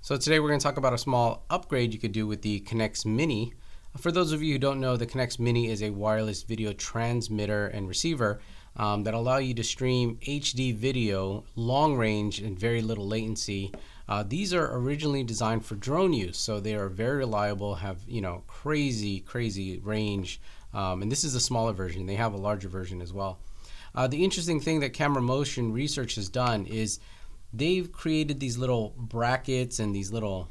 So today we're going to talk about a small upgrade you could do with the Connex Mini. For those of you who don't know, the Connex Mini is a wireless video transmitter and receiver that allow you to stream HD video, long range, and very little latency. These are originally designed for drone use, so they are very reliable, have crazy range, and this is a smaller version. They have a larger version as well. The interesting thing that Camera Motion Research has done is they've created these little brackets and these little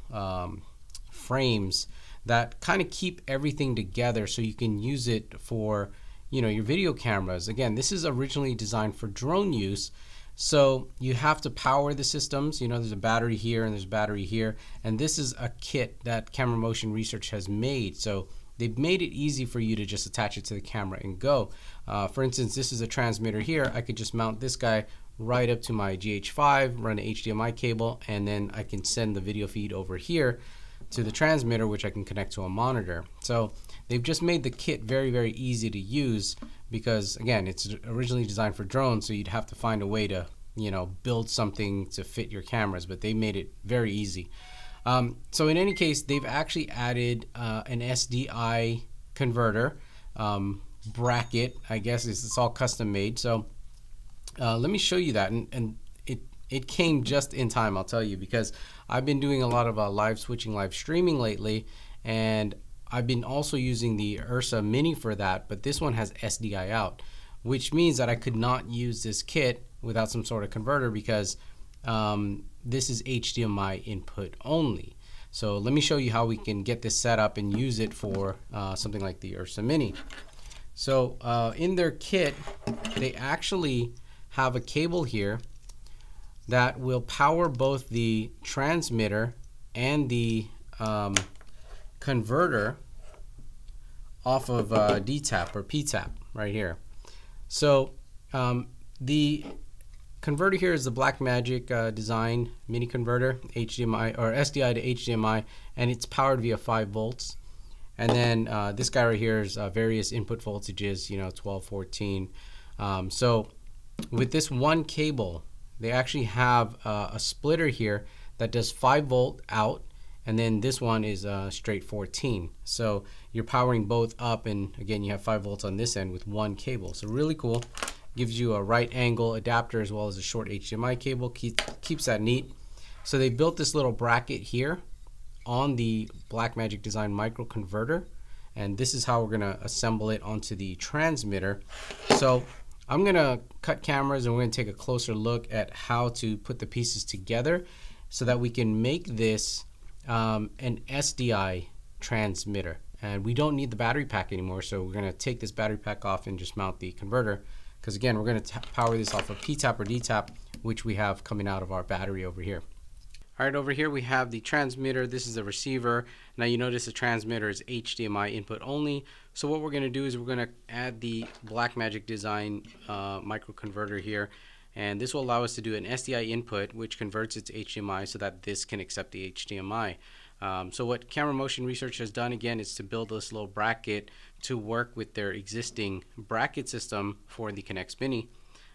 frames that kind of keep everything together so you can use it for your video cameras. Again, this is originally designed for drone use, so you have to power the systems. There's a battery here and there's a battery here, and this is a kit that Camera Motion Research has made. So they've made it easy for you to just attach it to the camera and go. For instance, this is a transmitter here. I could just mount this guy right up to my GH5, run an HDMI cable, and then I can send the video feed over here to the transmitter, which I can connect to a monitor. So they've just made the kit very easy to use because, again, it's originally designed for drones, so you'd have to find a way to build something to fit your cameras, but they made it very easy. So in any case, they've actually added an SDI converter bracket. I guess it's all custom made. So let me show you that, and it came just in time, I'll tell you, because I've been doing a lot of live switching, live streaming lately, and I've been also using the Ursa Mini for that, but this one has SDI out, which means that I could not use this kit without some sort of converter because this is HDMI input only. So let me show you how we can get this set up and use it for something like the Ursa Mini. So in their kit, they actually have a cable here that will power both the transmitter and the converter off of DTAP or PTAP right here. So the converter here is the Blackmagic design mini converter, HDMI or SDI to HDMI, and it's powered via 5 volts. And then this guy right here is various input voltages, 12, 14. So with this one cable, they actually have a splitter here that does 5 volt out, and then this one is straight 14. So you're powering both up, and again, you have 5 volts on this end with one cable. So really cool. Gives you a right angle adapter as well as a short HDMI cable. Keeps that neat. So they built this little bracket here on the Blackmagic Design micro converter, and this is how we're gonna assemble it onto the transmitter. So I'm gonna cut cameras and we're gonna take a closer look at how to put the pieces together so that we can make this an SDI transmitter. And we don't need the battery pack anymore, so we're gonna take this battery pack off and just mount the converter, because again, we're gonna power this off of PTAP or DTAP, which we have coming out of our battery over here. All right, over here we have the transmitter. This is the receiver. Now you notice the transmitter is HDMI input only. So what we're going to do is we're going to add the Blackmagic Design microconverter here, and this will allow us to do an SDI input, which converts it to HDMI so that this can accept the HDMI. So what Camera Motion Research has done again is to build this little bracket to work with their existing bracket system for the Connex Mini.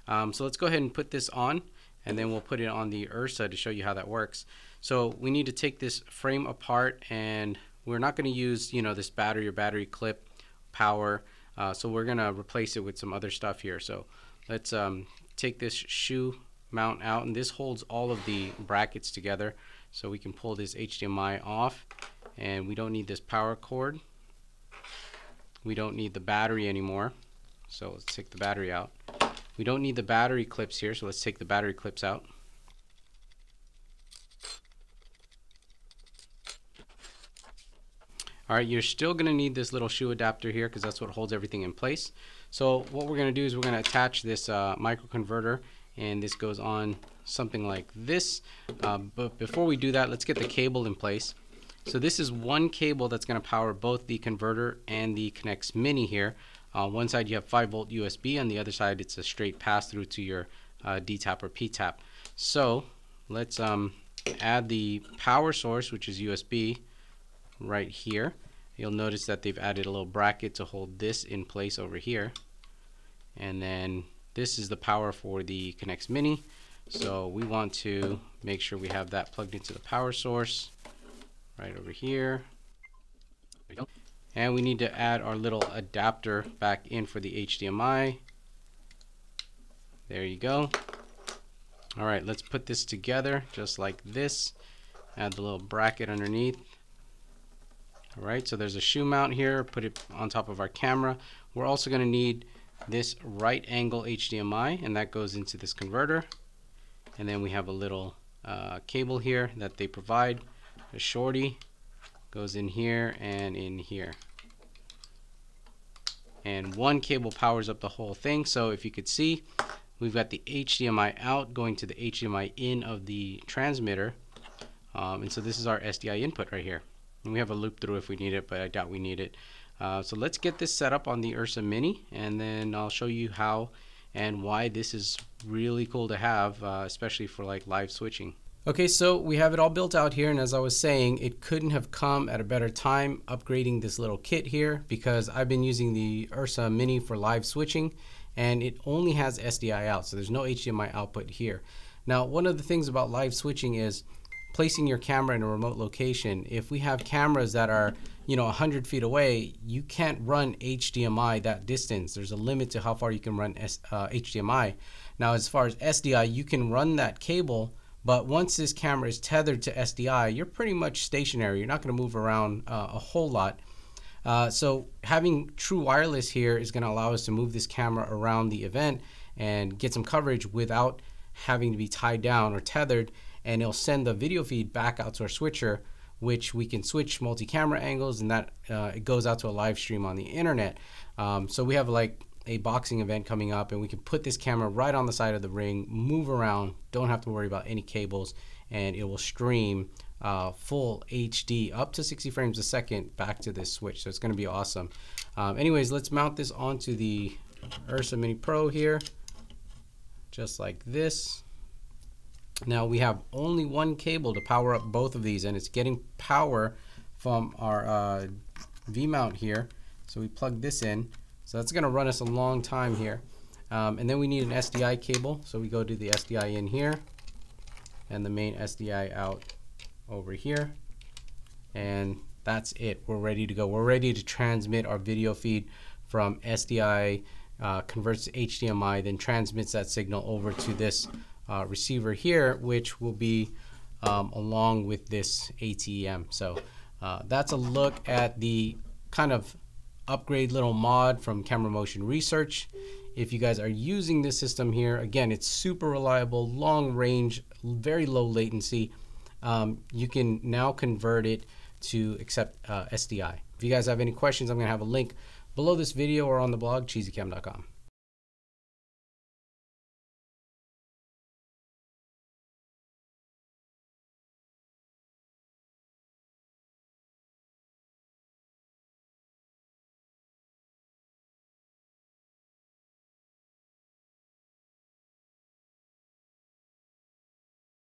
So let's go ahead and put this on, and then we'll put it on the Ursa to show you how that works. So we need to take this frame apart, and we're not going to use this battery or battery clip power, so we're going to replace it with some other stuff here. So let's take this shoe mount out, and this holds all of the brackets together, so we can pull this HDMI off, and we don't need this power cord. We don't need the battery anymore, so let's take the battery out. We don't need the battery clips here, so let's take the battery clips out. Alright, you're still going to need this little shoe adapter here because that's what holds everything in place. So what we're going to do is we're going to attach this microconverter, and this goes on something like this. But before we do that, let's get the cable in place. So this is one cable that's going to power both the converter and the Connex Mini here. On one side you have 5 volt USB, on the other side it's a straight pass through to your DTAP or PTAP. So let's add the power source, which is USB, right here. You'll notice that they've added a little bracket to hold this in place over here, and then this is the power for the Connex Mini. So we want to make sure we have that plugged into the power source right over here. There we go. And we need to add our little adapter back in for the HDMI. There you go. All right, let's put this together just like this. Add the little bracket underneath. All right, so there's a shoe mount here. Put it on top of our camera. We're also going to need this right angle HDMI, and that goes into this converter. And then we have a little cable here that they provide. A shorty goes in here and in here. And one cable powers up the whole thing. So if you could see, we've got the HDMI out going to the HDMI in of the transmitter. And so this is our SDI input right here. And we have a loop through if we need it, but I doubt we need it. So let's get this set up on the Ursa Mini, and then I'll show you how and why this is really cool to have, especially for like live switching. Okay, so we have it all built out here, and as I was saying, it couldn't have come at a better time upgrading this little kit here, because I've been using the Ursa Mini for live switching, and it only has SDI out, so there's no HDMI output here. Now, one of the things about live switching is placing your camera in a remote location. If we have cameras that are 100 feet away, you can't run HDMI that distance. There's a limit to how far you can run HDMI. Now, as far as SDI, you can run that cable, but once this camera is tethered to SDI, you're pretty much stationary. You're not going to move around a whole lot. So having true wireless here is going to allow us to move this camera around the event and get some coverage without having to be tied down or tethered, and it'll send the video feed back out to our switcher, which we can switch multi-camera angles, and that it goes out to a live stream on the internet. So we have like a boxing event coming up, and we can put this camera right on the side of the ring, move around, don't have to worry about any cables, and it will stream full HD up to 60 frames a second back to this switch. So it's going to be awesome. Anyways, let's mount this onto the Ursa Mini Pro here, just like this. Now we have only one cable to power up both of these, and it's getting power from our V-mount here. So we plug this in. So that's going to run us a long time here. And then we need an SDI cable. So we go to the SDI in here and the main SDI out over here. And that's it. We're ready to go. We're ready to transmit our video feed from SDI, converts to HDMI, then transmits that signal over to this receiver here, which will be along with this ATEM. So that's a look at the kind of upgrade little mod from Camera Motion Research. If you guys are using this system here, again, it's super reliable, long range, very low latency. You can now convert it to accept SDI. If you guys have any questions, I'm going to have a link below this video or on the blog, cheesycam.com.